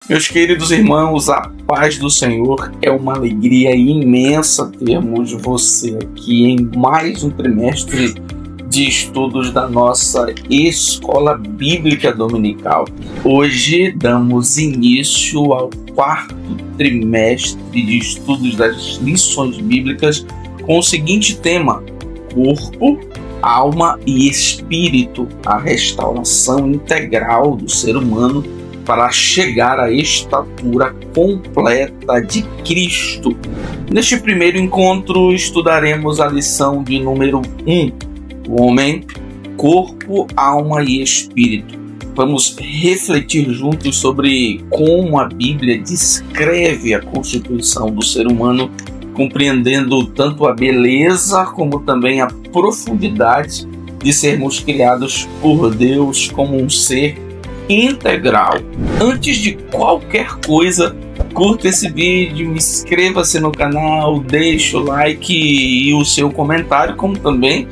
Meus queridos irmãos, a paz do Senhor, é uma alegria imensa termos você aqui em mais um trimestre de estudos da nossa Escola Bíblica Dominical. Hoje damos início ao quarto trimestre de estudos das lições bíblicas com o seguinte tema: corpo, alma e espírito, a restauração integral do ser humano para chegar à estatura completa de Cristo. Neste primeiro encontro, estudaremos a lição de número 1, o homem, corpo, alma e espírito. Vamos refletir juntos sobre como a Bíblia descreve a constituição do ser humano, compreendendo tanto a beleza como também a profundidade de sermos criados por Deus como um ser integral. Antes de qualquer coisa, curta esse vídeo, inscreva-se no canal, deixe o like e o seu comentário, como também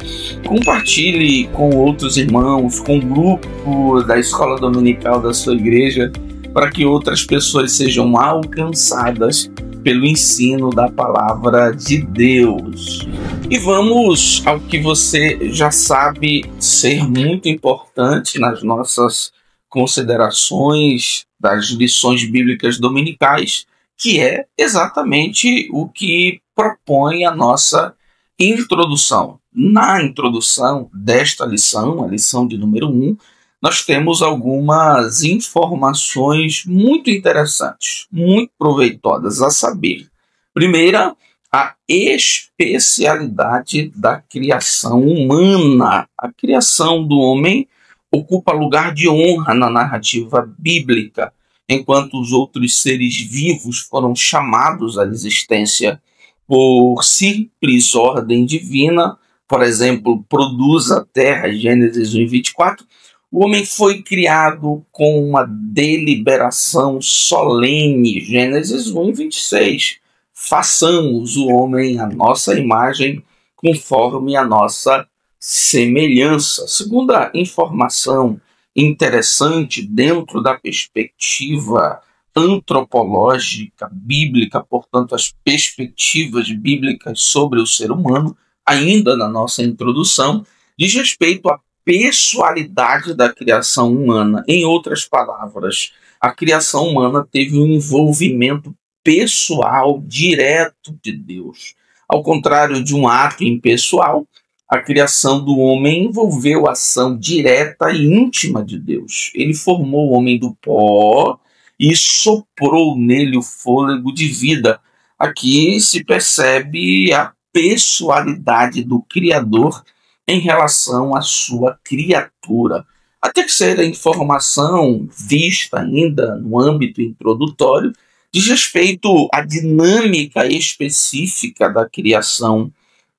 compartilhe com outros irmãos, com o grupo da escola dominical da sua igreja, para que outras pessoas sejam alcançadas pelo ensino da palavra de Deus. E vamos ao que você já sabe ser muito importante nas nossas considerações das lições bíblicas dominicais, que é exatamente o que propõe a nossa introdução. Na introdução desta lição, a lição de número 1, nós temos algumas informações muito interessantes, muito proveitosas, a saber. Primeira, a especialidade da criação humana. A criação do homem ocupa lugar de honra na narrativa bíblica, enquanto os outros seres vivos foram chamados à existência por simples ordem divina. Por exemplo, produz a terra, Gênesis 1:24. O homem foi criado com uma deliberação solene, Gênesis 1:26. Façamos o homem à nossa imagem, conforme a nossa semelhança. Segunda informação interessante dentro da perspectiva antropológica bíblica, portanto, as perspectivas bíblicas sobre o ser humano, ainda na nossa introdução, diz respeito à pessoalidade da criação humana. Em outras palavras, a criação humana teve um envolvimento pessoal direto de Deus. Ao contrário de um ato impessoal, a criação do homem envolveu a ação direta e íntima de Deus. Ele formou o homem do pó e soprou nele o fôlego de vida. Aqui se percebe a pessoalidade do Criador em relação à sua criatura. A terceira informação, vista ainda no âmbito introdutório, diz respeito à dinâmica específica da criação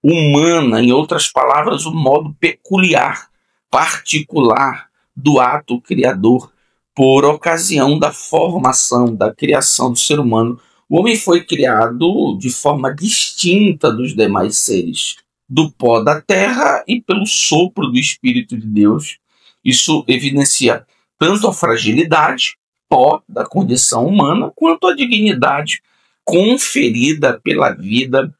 humana, em outras palavras, o modo peculiar, particular do ato criador. Por ocasião da formação, da criação do ser humano, o homem foi criado de forma distinta dos demais seres, do pó da terra e pelo sopro do Espírito de Deus. Isso evidencia tanto a fragilidade, pó da condição humana, quanto a dignidade conferida pela vida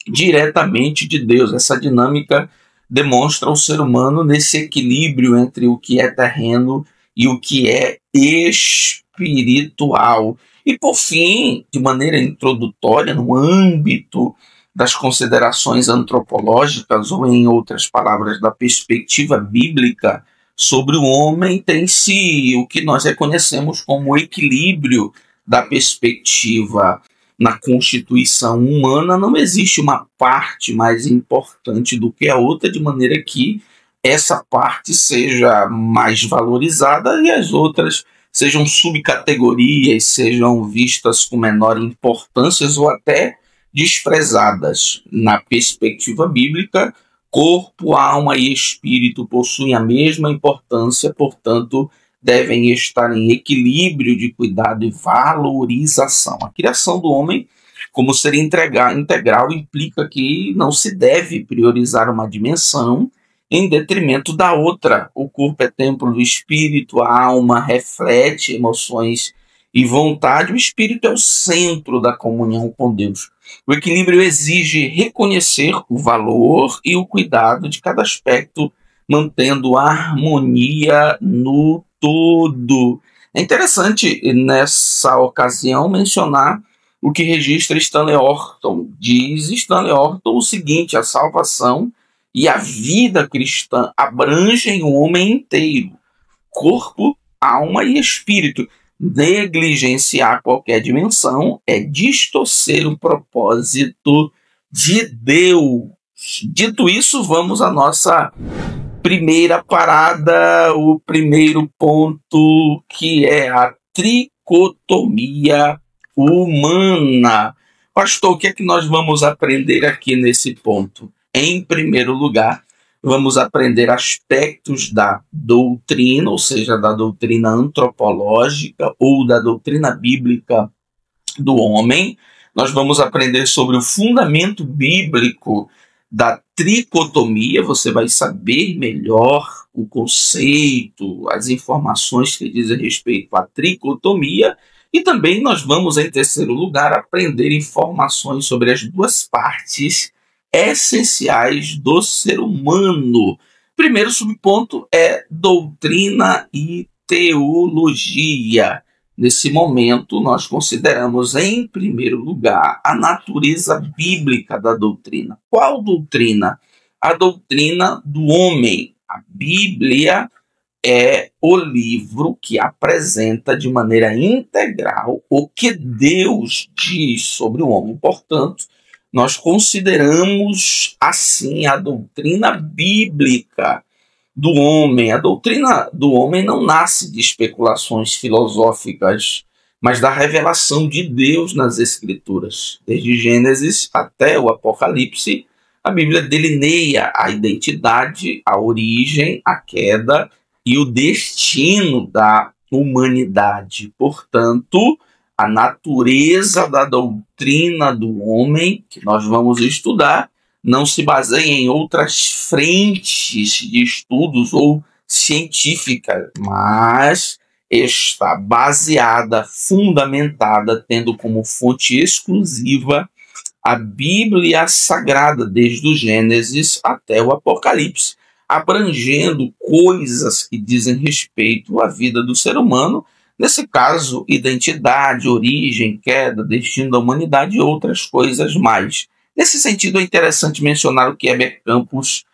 diretamente de Deus. Essa dinâmica demonstra o ser humano nesse equilíbrio entre o que é terreno e o que é espiritual. E por fim, de maneira introdutória, no âmbito das considerações antropológicas, ou em outras palavras, da perspectiva bíblica sobre o homem, tem-se o que nós reconhecemos como o equilíbrio da perspectiva. Na constituição humana não existe uma parte mais importante do que a outra, de maneira que essa parte seja mais valorizada e as outras sejam subcategorias, sejam vistas com menor importância ou até desprezadas. Na perspectiva bíblica, corpo, alma e espírito possuem a mesma importância, portanto, devem estar em equilíbrio de cuidado e valorização. A criação do homem, como ser integral, implica que não se deve priorizar uma dimensão em detrimento da outra. O corpo é templo do espírito, a alma reflete emoções e vontade, o espírito é o centro da comunhão com Deus. O equilíbrio exige reconhecer o valor e o cuidado de cada aspecto, mantendo a harmonia no todo. É interessante, nessa ocasião, mencionar o que registra Stanley Orton. Diz Stanley Orton o seguinte: a salvação e a vida cristã abrangem o homem inteiro, corpo, alma e espírito. Negligenciar qualquer dimensão é distorcer o propósito de Deus. Dito isso, vamos à nossa primeira parada, o primeiro ponto, que é a tricotomia humana. Pastor, o que é que nós vamos aprender aqui nesse ponto? Em primeiro lugar, vamos aprender aspectos da doutrina, ou seja, da doutrina antropológica ou da doutrina bíblica do homem. Nós vamos aprender sobre o fundamento bíblico da tricotomia. Você vai saber melhor o conceito, as informações que dizem respeito à tricotomia. E também nós vamos, em terceiro lugar, aprender informações sobre as duas partes essenciais do ser humano. Primeiro subponto é doutrina e teologia. Nesse momento, nós consideramos, em primeiro lugar, a natureza bíblica da doutrina. Qual doutrina? A doutrina do homem. A Bíblia é o livro que apresenta de maneira integral o que Deus diz sobre o homem. Portanto, nós consideramos assim a doutrina bíblica do homem. A doutrina do homem não nasce de especulações filosóficas, mas da revelação de Deus nas Escrituras. Desde Gênesis até o Apocalipse, a Bíblia delineia a identidade, a origem, a queda e o destino da humanidade. Portanto, a natureza da doutrina do homem, que nós vamos estudar, não se baseia em outras frentes de estudos ou científicas, mas está baseada, fundamentada, tendo como fonte exclusiva a Bíblia Sagrada, desde o Gênesis até o Apocalipse, abrangendo coisas que dizem respeito à vida do ser humano. Nesse caso, identidade, origem, queda, destino da humanidade e outras coisas mais. Nesse sentido, é interessante mencionar o que Heber Campos,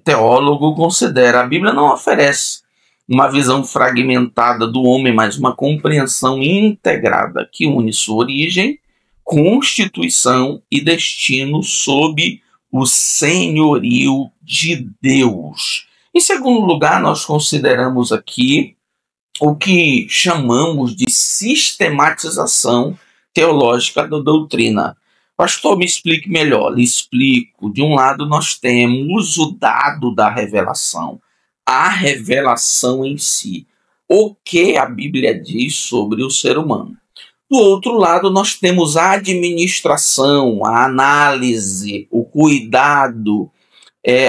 teólogo, considera. A Bíblia não oferece uma visão fragmentada do homem, mas uma compreensão integrada que une sua origem, constituição e destino sob o senhorio de Deus. Em segundo lugar, nós consideramos aqui o que chamamos de sistematização teológica da doutrina. Pastor, me explique melhor. Lhe explico. De um lado, nós temos o dado da revelação, a revelação em si, o que a Bíblia diz sobre o ser humano. Do outro lado, nós temos a administração, a análise, o cuidado,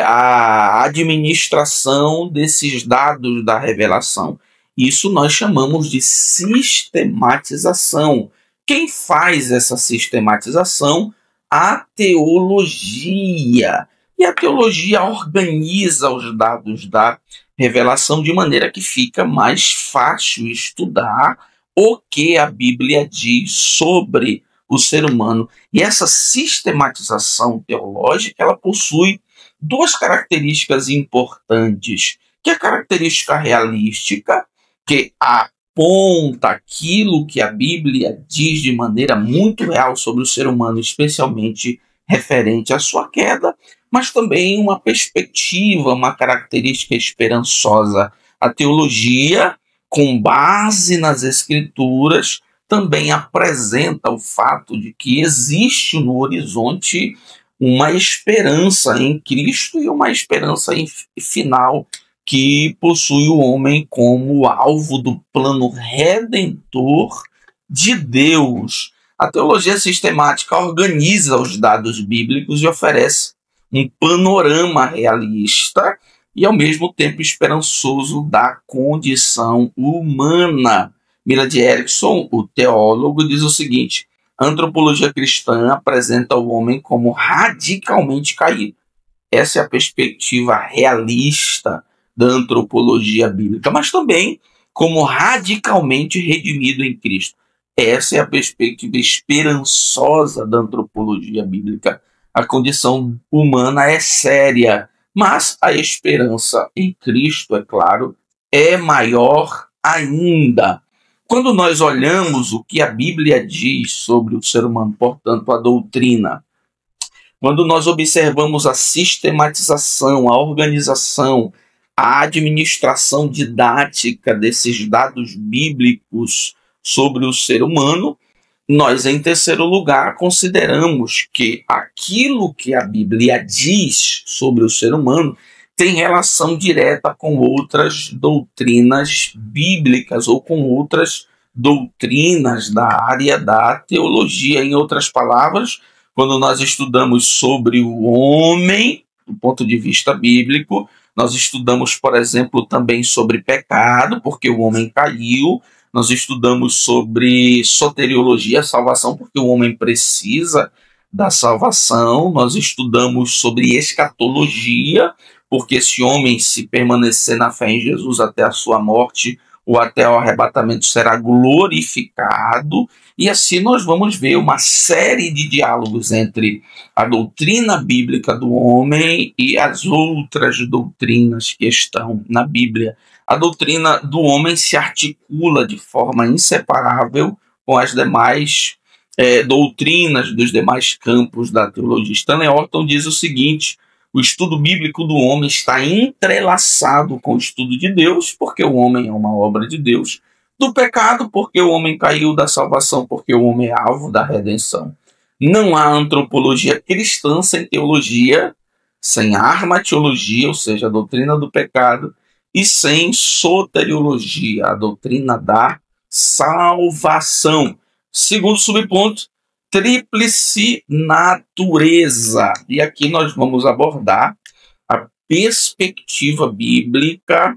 a administração desses dados da revelação. Isso nós chamamos de sistematização. Quem faz essa sistematização? A teologia. E a teologia organiza os dados da revelação de maneira que fica mais fácil estudar o que a Bíblia diz sobre o ser humano. E essa sistematização teológica, ela possui duas características importantes, que é a característica realística, que aponta aquilo que a Bíblia diz de maneira muito real sobre o ser humano, especialmente referente à sua queda, mas também uma perspectiva, uma característica esperançosa. A teologia, com base nas Escrituras, também apresenta o fato de que existe no horizonte uma esperança em Cristo e uma esperança final que possui o homem como alvo do plano redentor de Deus. A teologia sistemática organiza os dados bíblicos e oferece um panorama realista e, ao mesmo tempo, esperançoso da condição humana. Millard Erickson, o teólogo, diz o seguinte: a antropologia cristã apresenta o homem como radicalmente caído. Essa é a perspectiva realista da antropologia bíblica, mas também como radicalmente redimido em Cristo. Essa é a perspectiva esperançosa da antropologia bíblica. A condição humana é séria, mas a esperança em Cristo, é claro, é maior ainda. Quando nós olhamos o que a Bíblia diz sobre o ser humano, portanto, a doutrina, quando nós observamos a sistematização, a organização, a administração didática desses dados bíblicos sobre o ser humano, nós, em terceiro lugar, consideramos que aquilo que a Bíblia diz sobre o ser humano tem relação direta com outras doutrinas bíblicas ou com outras doutrinas da área da teologia. Em outras palavras, quando nós estudamos sobre o homem, do ponto de vista bíblico, nós estudamos, por exemplo, também sobre pecado, porque o homem caiu. Nós estudamos sobre soteriologia, salvação, porque o homem precisa da salvação. Nós estudamos sobre escatologia, porque esse homem, se permanecer na fé em Jesus até a sua morte ou até o arrebatamento, será glorificado. E assim nós vamos ver uma série de diálogos entre a doutrina bíblica do homem e as outras doutrinas que estão na Bíblia. A doutrina do homem se articula de forma inseparável com as demais doutrinas dos demais campos da teologia. Stanley Orton diz o seguinte: o estudo bíblico do homem está entrelaçado com o estudo de Deus, porque o homem é uma obra de Deus, do pecado, porque o homem caiu, da salvação, porque o homem é alvo da redenção. Não há antropologia cristã sem teologia, sem armatiologia, ou seja, a doutrina do pecado, e sem soteriologia, a doutrina da salvação. Segundo subponto, tríplice natureza. E aqui nós vamos abordar a perspectiva bíblica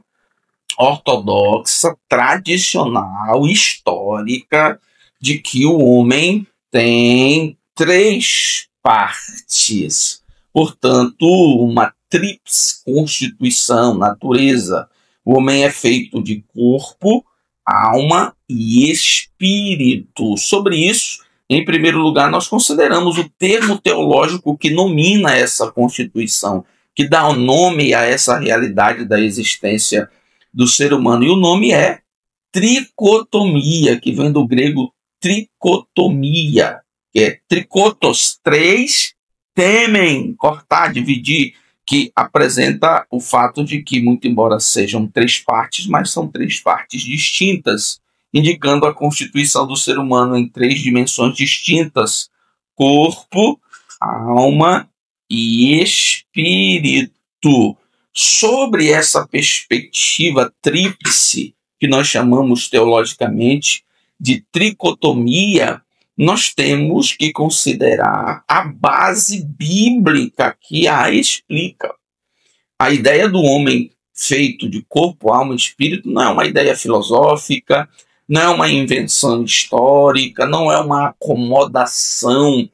ortodoxa, tradicional, histórica, de que o homem tem três partes. Portanto, uma tríplice constituição, natureza. O homem é feito de corpo, alma e espírito. Sobre isso, em primeiro lugar, nós consideramos o termo teológico que nomina essa constituição, que dá o nome a essa realidade da existência do ser humano. E o nome é tricotomia, que vem do grego tricotomia, que é tricotos, três, temem, cortar, dividir, que apresenta o fato de que, muito embora sejam três partes, mas são três partes distintas, indicando a constituição do ser humano em três dimensões distintas: corpo, alma e espírito. Sobre essa perspectiva tríplice, que nós chamamos teologicamente de tricotomia, nós temos que considerar a base bíblica que a explica. A ideia do homem feito de corpo, alma e espírito não é uma ideia filosófica, não é uma invenção histórica, não é uma acomodação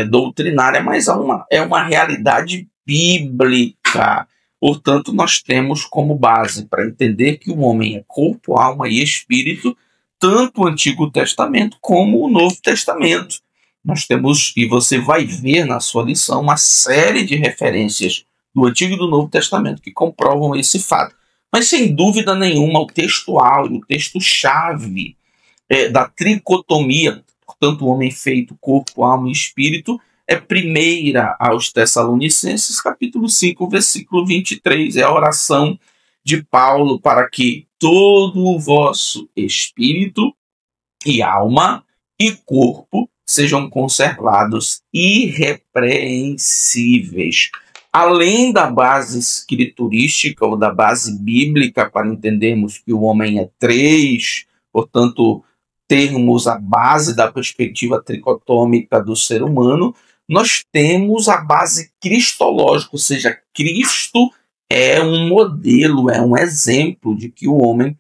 doutrinária, mas é uma realidade bíblica. Portanto, nós temos como base para entender que o homem é corpo, alma e espírito, tanto o Antigo Testamento como o Novo Testamento. Nós temos, e você vai ver na sua lição, uma série de referências do Antigo e do Novo Testamento que comprovam esse fato. Mas, sem dúvida nenhuma, o texto áureo, o texto-chave da tricotomia, portanto, o homem feito corpo, alma e espírito, é 1 aos Tessalonicenses, capítulo 5, versículo 23. É a oração de Paulo para que todo o vosso espírito e alma e corpo sejam conservados irrepreensíveis. Além da base escriturística ou da base bíblica, para entendermos que o homem é três, portanto, termos a base da perspectiva tricotômica do ser humano, nós temos a base cristológica, ou seja, Cristo é um modelo, é um exemplo de que o homem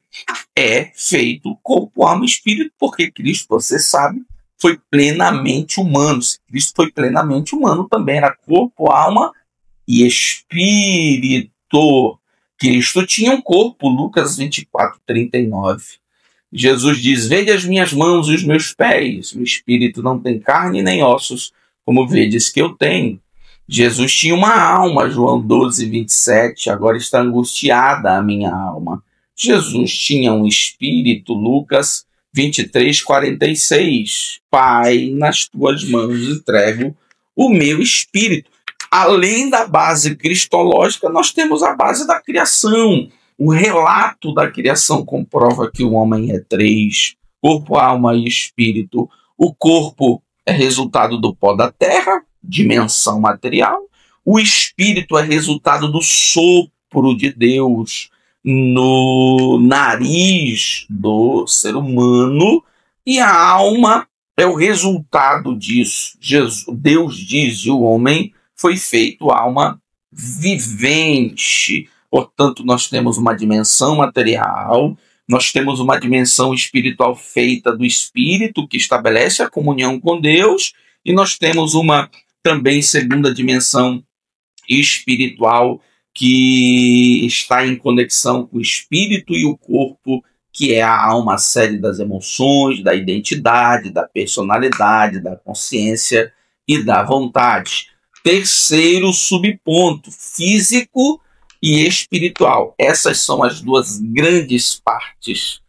é feito corpo, alma e espírito, porque Cristo, você sabe, foi plenamente humano. Se Cristo foi plenamente humano, também era corpo, alma e espírito. Cristo tinha um corpo, Lucas 24:39. Jesus diz: vede as minhas mãos e os meus pés, o espírito não tem carne nem ossos, como vedes que eu tenho. Jesus tinha uma alma, João 12:27, agora está angustiada a minha alma. Jesus tinha um espírito, Lucas 23:46. Pai, nas tuas mãos entrego o meu espírito. Além da base cristológica, nós temos a base da criação. O relato da criação comprova que o homem é três: corpo, alma e espírito. O corpo é resultado do pó da terra, dimensão material. O espírito é resultado do sopro de Deus no nariz do ser humano, e a alma é o resultado disso. Deus diz: e o homem foi feito alma vivente. Portanto, nós temos uma dimensão material, nós temos uma dimensão espiritual feita do espírito, que estabelece a comunhão com Deus, e nós temos uma também segunda dimensão espiritual que está em conexão com o espírito e o corpo, que é a alma, a sede das emoções, da identidade, da personalidade, da consciência e da vontade. Terceiro subponto: físico e espiritual. Essas são as duas grandes partes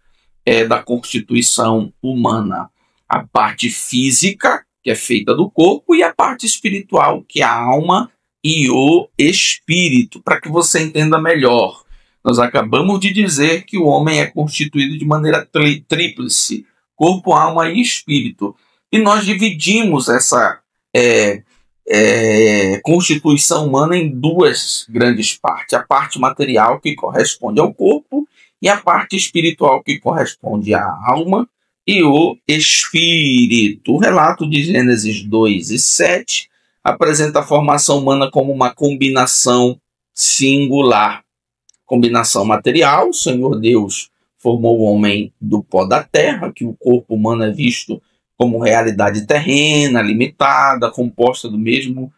da constituição humana. A parte física, que é feita do corpo, e a parte espiritual, que é a alma e o espírito. Para que você entenda melhor, nós acabamos de dizer que o homem é constituído de maneira tríplice: corpo, alma e espírito. E nós dividimos essa constituição humana em duas grandes partes: a parte material, que corresponde ao corpo, e a parte espiritual, que corresponde à alma e o espírito. O relato de Gênesis 2:7 apresenta a formação humana como uma combinação singular. Combinação material: o Senhor Deus formou o homem do pó da terra, que o corpo humano é visto como realidade terrena, limitada, composta do mesmo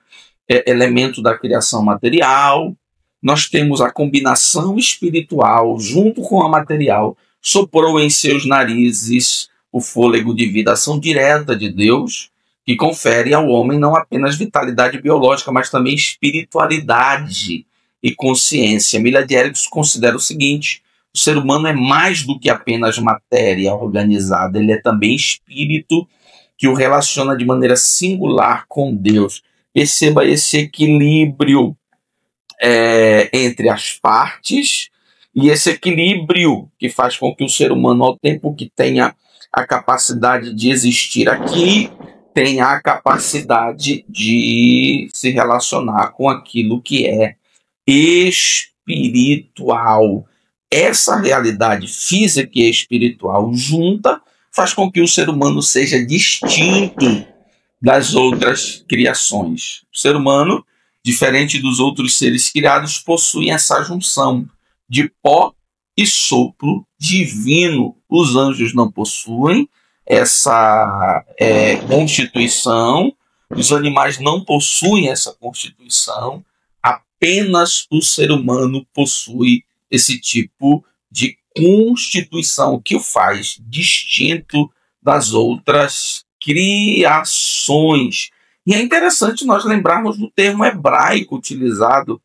elemento da criação material. Nós temos a combinação espiritual, junto com a material. Soprou em seus narizes o fôlego de vida, ação direta de Deus, que confere ao homem não apenas vitalidade biológica, mas também espiritualidade e consciência. Millard Erickson considera o seguinte: o ser humano é mais do que apenas matéria organizada, ele é também espírito que o relaciona de maneira singular com Deus. Perceba esse equilíbrio entre as partes, e esse equilíbrio que faz com que o ser humano, ao tempo que tenha a capacidade de existir aqui, tenha a capacidade de se relacionar com aquilo que é espiritual. Essa realidade física e espiritual junta faz com que o ser humano seja distinto das outras criações. O ser humano, diferente dos outros seres criados, possui essa junção de pó e sopro divino. Os anjos não possuem essa constituição, os animais não possuem essa constituição, apenas o ser humano possui esse tipo de constituição que o faz distinto das outras criações. E é interessante nós lembrarmos do termo hebraico utilizado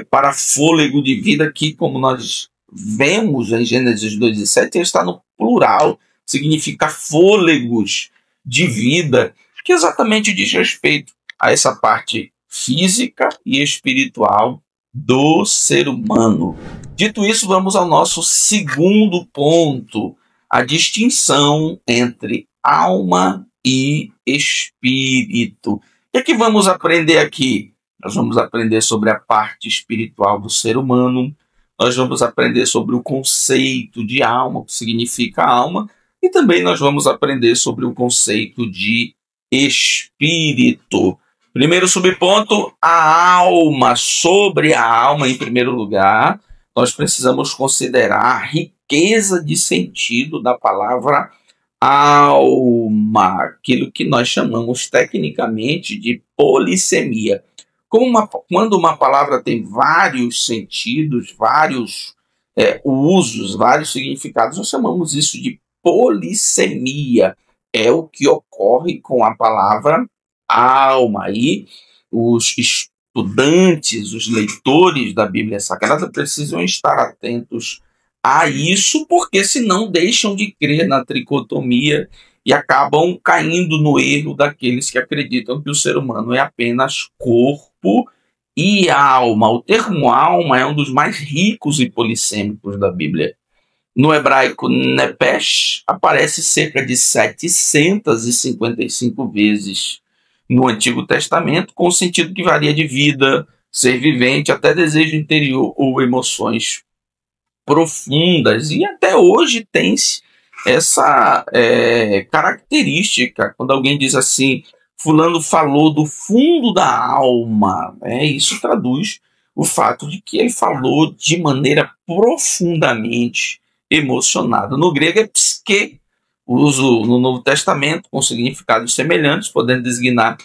para fôlego de vida, que, como nós vemos em Gênesis 2:7, ele está no plural, significa fôlegos de vida, que exatamente diz respeito a essa parte física e espiritual do ser humano. Dito isso, vamos ao nosso segundo ponto: a distinção entre alma e espírito. O que vamos aprender aqui? Nós vamos aprender sobre a parte espiritual do ser humano, nós vamos aprender sobre o conceito de alma, o que significa alma, e também nós vamos aprender sobre o conceito de espírito. Primeiro subponto: a alma. Sobre a alma, em primeiro lugar, nós precisamos considerar a riqueza de sentido da palavra alma, aquilo que nós chamamos tecnicamente de polissemia. Quando uma palavra tem vários sentidos, vários usos, vários significados, nós chamamos isso de polissemia. É o que ocorre com a palavra alma. E os estudantes, os leitores da Bíblia Sagrada precisam estar atentos a isso, porque senão deixam de crer na tricotomia e acabam caindo no erro daqueles que acreditam que o ser humano é apenas corpo e alma. O termo alma é um dos mais ricos e polissêmicos da Bíblia. No hebraico, nepesh aparece cerca de 755 vezes no Antigo Testamento, com o sentido que varia de vida, ser vivente, até desejo interior ou emoções profundas. E até hoje tem-se essa característica, quando alguém diz assim, fulano falou do fundo da alma, isso traduz o fato de que ele falou de maneira profundamente emocionada. No grego é psique, uso no Novo Testamento com significados semelhantes, podendo designar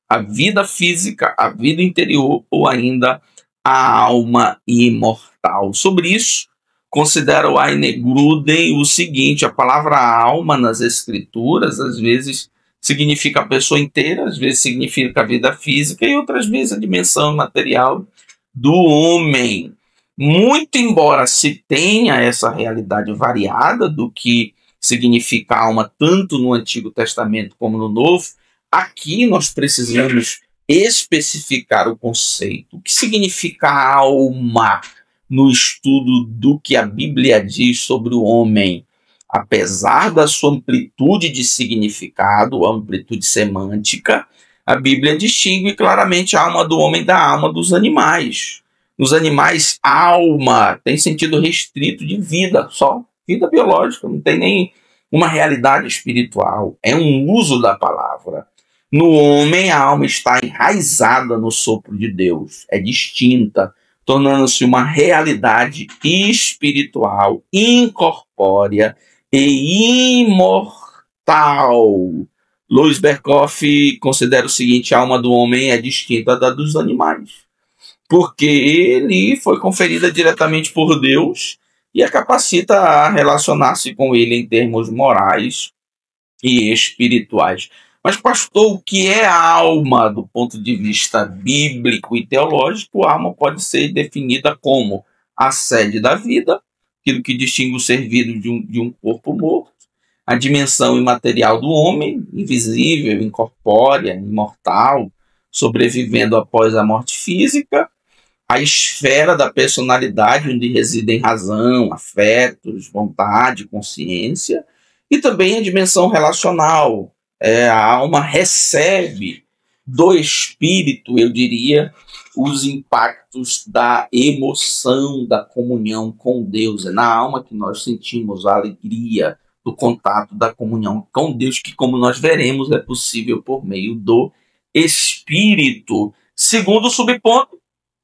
a vida física, a vida interior ou ainda a alma imortal. Sobre isso, considera o Aine Gruden o seguinte: a palavra alma nas escrituras às vezes significa a pessoa inteira, às vezes significa a vida física e outras vezes a dimensão material do homem. Muito embora se tenha essa realidade variada do que significa alma tanto no Antigo Testamento como no Novo, aqui nós precisamos especificar o conceito. O que significa alma no estudo do que a Bíblia diz sobre o homem? Apesar da sua amplitude de significado, amplitude semântica, a Bíblia distingue claramente a alma do homem da alma dos animais. Nos animais, alma tem sentido restrito de vida, só vida biológica, não tem nem uma realidade espiritual, é um uso da palavra. No homem, a alma está enraizada no sopro de Deus, é distinta, tornando-se uma realidade espiritual, incorpórea e imortal. Louis Berkhoff considera o seguinte: a alma do homem é distinta da dos animais, porque ele foi conferida diretamente por Deus e a capacita a relacionar-se com ele em termos morais e espirituais. Mas, pastor, o que é a alma do ponto de vista bíblico e teológico? A alma pode ser definida como a sede da vida, aquilo que distingue o ser vivo de um corpo morto, a dimensão imaterial do homem, invisível, incorpórea, imortal, sobrevivendo após a morte física, a esfera da personalidade, onde residem razão, afetos, vontade, consciência, e também a dimensão relacional. A alma recebe do espírito, eu diria, os impactos da emoção, da comunhão com Deus. É na alma que nós sentimos a alegria do contato, da comunhão com Deus, que, como nós veremos, é possível por meio do espírito. Segundo subponto,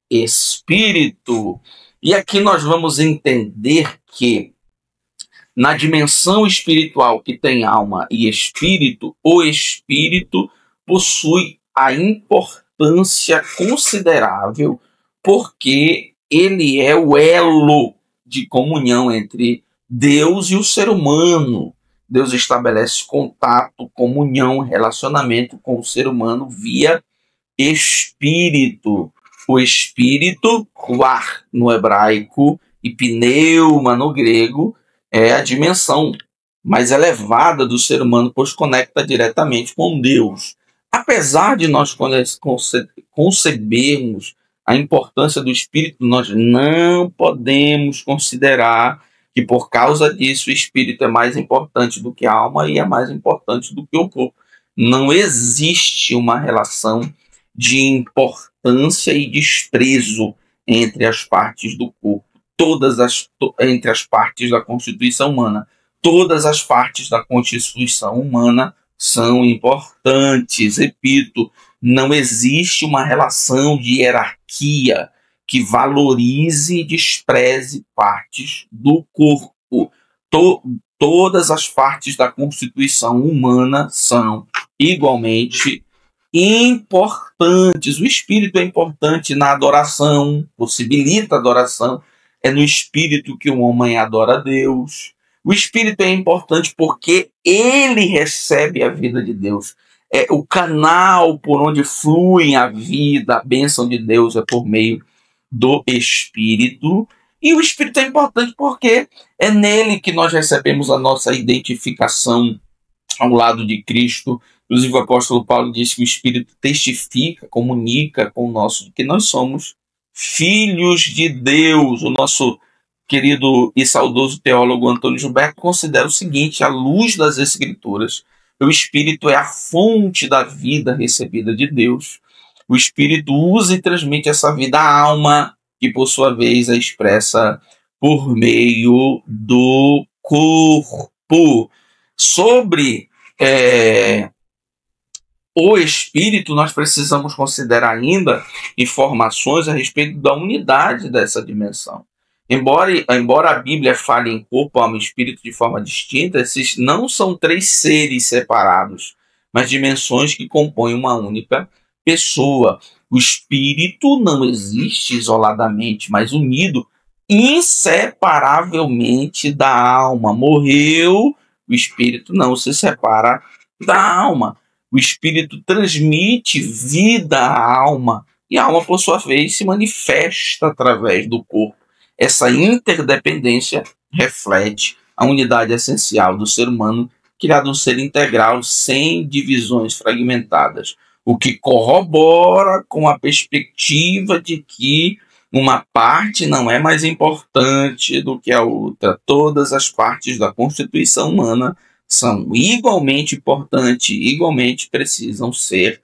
espírito. E aqui nós vamos entender que na dimensão espiritual que tem alma e espírito, o espírito possui a importância considerável porque ele é o elo de comunhão entre Deus e o ser humano. Deus estabelece contato, comunhão, relacionamento com o ser humano via espírito. O espírito, ruach no hebraico e pneuma no grego, é a dimensão mais elevada do ser humano, pois conecta diretamente com Deus. Apesar de nós concebermos a importância do espírito, nós não podemos considerar que por causa disso o espírito é mais importante do que a alma e é mais importante do que o corpo. Não existe uma relação de importância e desprezo entre as partes do corpo, entre as partes da constituição humana. Todas as partes da constituição humana são importantes. Repito, não existe uma relação de hierarquia que valorize e despreze partes do corpo. Todas as partes da constituição humana são igualmente importantes. O espírito é importante na adoração, possibilita a adoração. É no espírito que o homem adora a Deus. O espírito é importante porque ele recebe a vida de Deus. É o canal por onde flui a vida, a bênção de Deus é por meio do espírito. E o espírito é importante porque é nele que nós recebemos a nossa identificação ao lado de Cristo. Inclusive o apóstolo Paulo diz que o espírito testifica, comunica com o nosso, que nós somos filhos de Deus. O nosso querido e saudoso teólogo Antônio Gilberto considera o seguinte: à luz das Escrituras, o Espírito é a fonte da vida recebida de Deus. O Espírito usa e transmite essa vida à alma, que por sua vez é expressa por meio do corpo. Sobre o Espírito, nós precisamos considerar ainda informações a respeito da unidade dessa dimensão. Embora a Bíblia fale em corpo, alma e espírito de forma distinta, esses não são três seres separados, mas dimensões que compõem uma única pessoa. O espírito não existe isoladamente, mas unido inseparavelmente da alma. Morreu, o espírito não se separa da alma. O espírito transmite vida à alma e a alma, por sua vez, se manifesta através do corpo. Essa interdependência reflete a unidade essencial do ser humano, criado um ser integral, sem divisões fragmentadas, o que corrobora com a perspectiva de que uma parte não é mais importante do que a outra. Todas as partes da constituição humana são igualmente importantes, igualmente precisam ser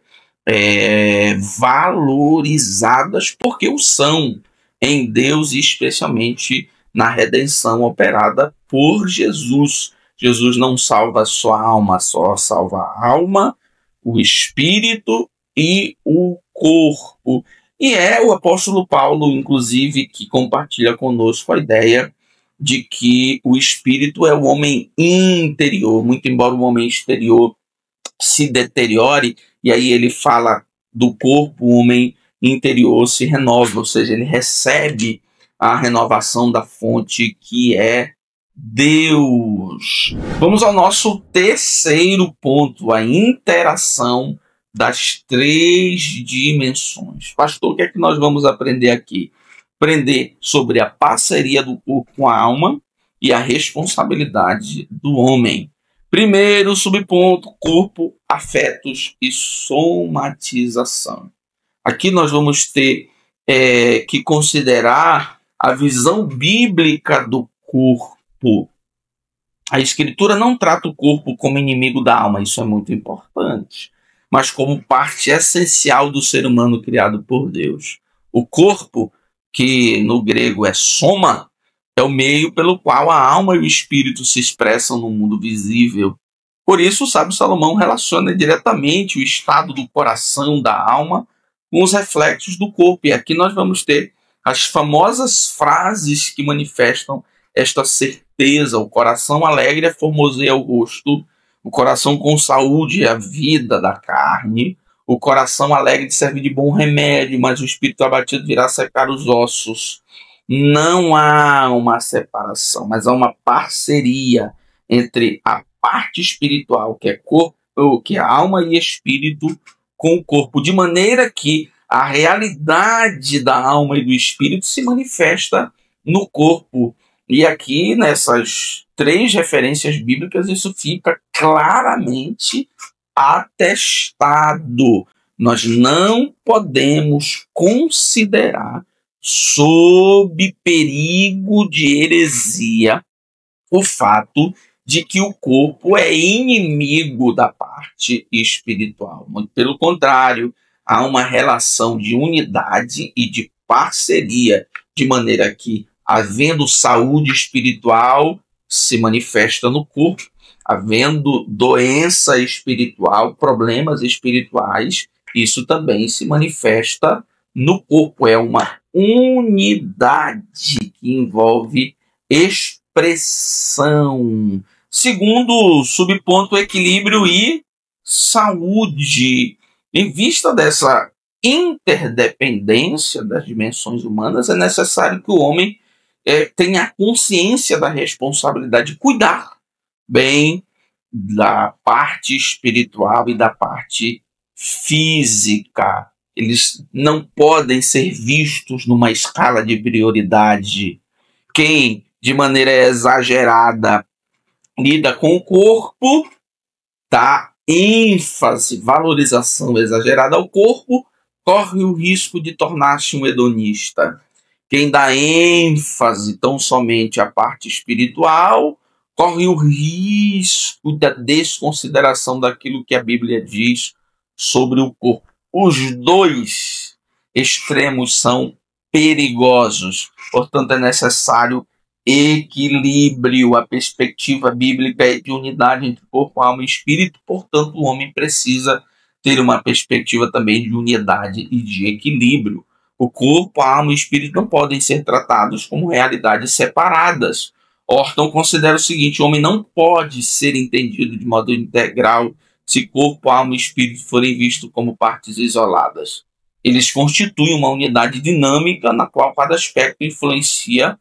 valorizadas, porque o são em Deus, e especialmente na redenção operada por Jesus. Jesus não salva só a alma, só salva a alma, o espírito e o corpo. E é o apóstolo Paulo, inclusive, que compartilha conosco a ideia de que o espírito é o homem interior, muito embora o homem exterior se deteriore, e aí ele fala do corpo, o homem interior se renova, ou seja, ele recebe a renovação da fonte que é Deus. Vamos ao nosso terceiro ponto, a interação das três dimensões. Pastor, o que é que nós vamos aprender aqui? Aprender sobre a parceria do corpo com a alma e a responsabilidade do homem. Primeiro subponto, corpo, afetos e somatização. Aqui nós vamos ter que considerar a visão bíblica do corpo. A Escritura não trata o corpo como inimigo da alma, isso é muito importante, mas como parte essencial do ser humano criado por Deus. O corpo, que no grego é soma, é o meio pelo qual a alma e o espírito se expressam no mundo visível. Por isso, o sábio Salomão relaciona diretamente o estado do coração, da alma, com os reflexos do corpo. E aqui nós vamos ter as famosas frases que manifestam esta certeza. O coração alegre formoseia o rosto, o coração com saúde é a vida da carne, o coração alegre serve de bom remédio, mas o espírito abatido virá secar os ossos. Não há uma separação, mas há uma parceria entre a parte espiritual, que é corpo, que é alma e espírito, com o corpo, de maneira que a realidade da alma e do espírito se manifesta no corpo. E aqui, nessas três referências bíblicas, isso fica claramente atestado. Nós não podemos considerar, sob perigo de heresia, o fato de que o corpo é inimigo da parte espiritual. Muito pelo contrário, há uma relação de unidade e de parceria, de maneira que, havendo saúde espiritual, se manifesta no corpo, havendo doença espiritual, problemas espirituais, isso também se manifesta no corpo. É uma unidade que envolve expressão. Segundo subponto, equilíbrio e saúde. Em vista dessa interdependência das dimensões humanas, é necessário que o homem tenha consciência da responsabilidade de cuidar bem da parte espiritual e da parte física. Eles não podem ser vistos numa escala de prioridade. Quem, de maneira exagerada, lida com o corpo, dá ênfase, valorização exagerada ao corpo, corre o risco de tornar-se um hedonista. Quem dá ênfase tão somente à parte espiritual, corre o risco da desconsideração daquilo que a Bíblia diz sobre o corpo. Os dois extremos são perigosos, portanto é necessário equilíbrio. A perspectiva bíblica é de unidade entre corpo, alma e espírito, portanto o homem precisa ter uma perspectiva também de unidade e de equilíbrio. O corpo, a alma e o espírito não podem ser tratados como realidades separadas. Orton considera o seguinte: o homem não pode ser entendido de modo integral se corpo, alma e espírito forem vistos como partes isoladas. Eles constituem uma unidade dinâmica na qual cada aspecto influencia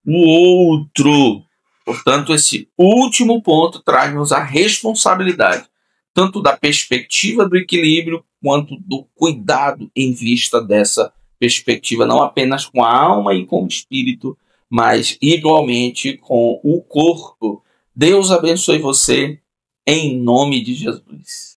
o outro. Portanto, esse último ponto traz-nos a responsabilidade, tanto da perspectiva do equilíbrio, quanto do cuidado em vista dessa perspectiva, não apenas com a alma e com o espírito, mas igualmente com o corpo. Deus abençoe você, em nome de Jesus.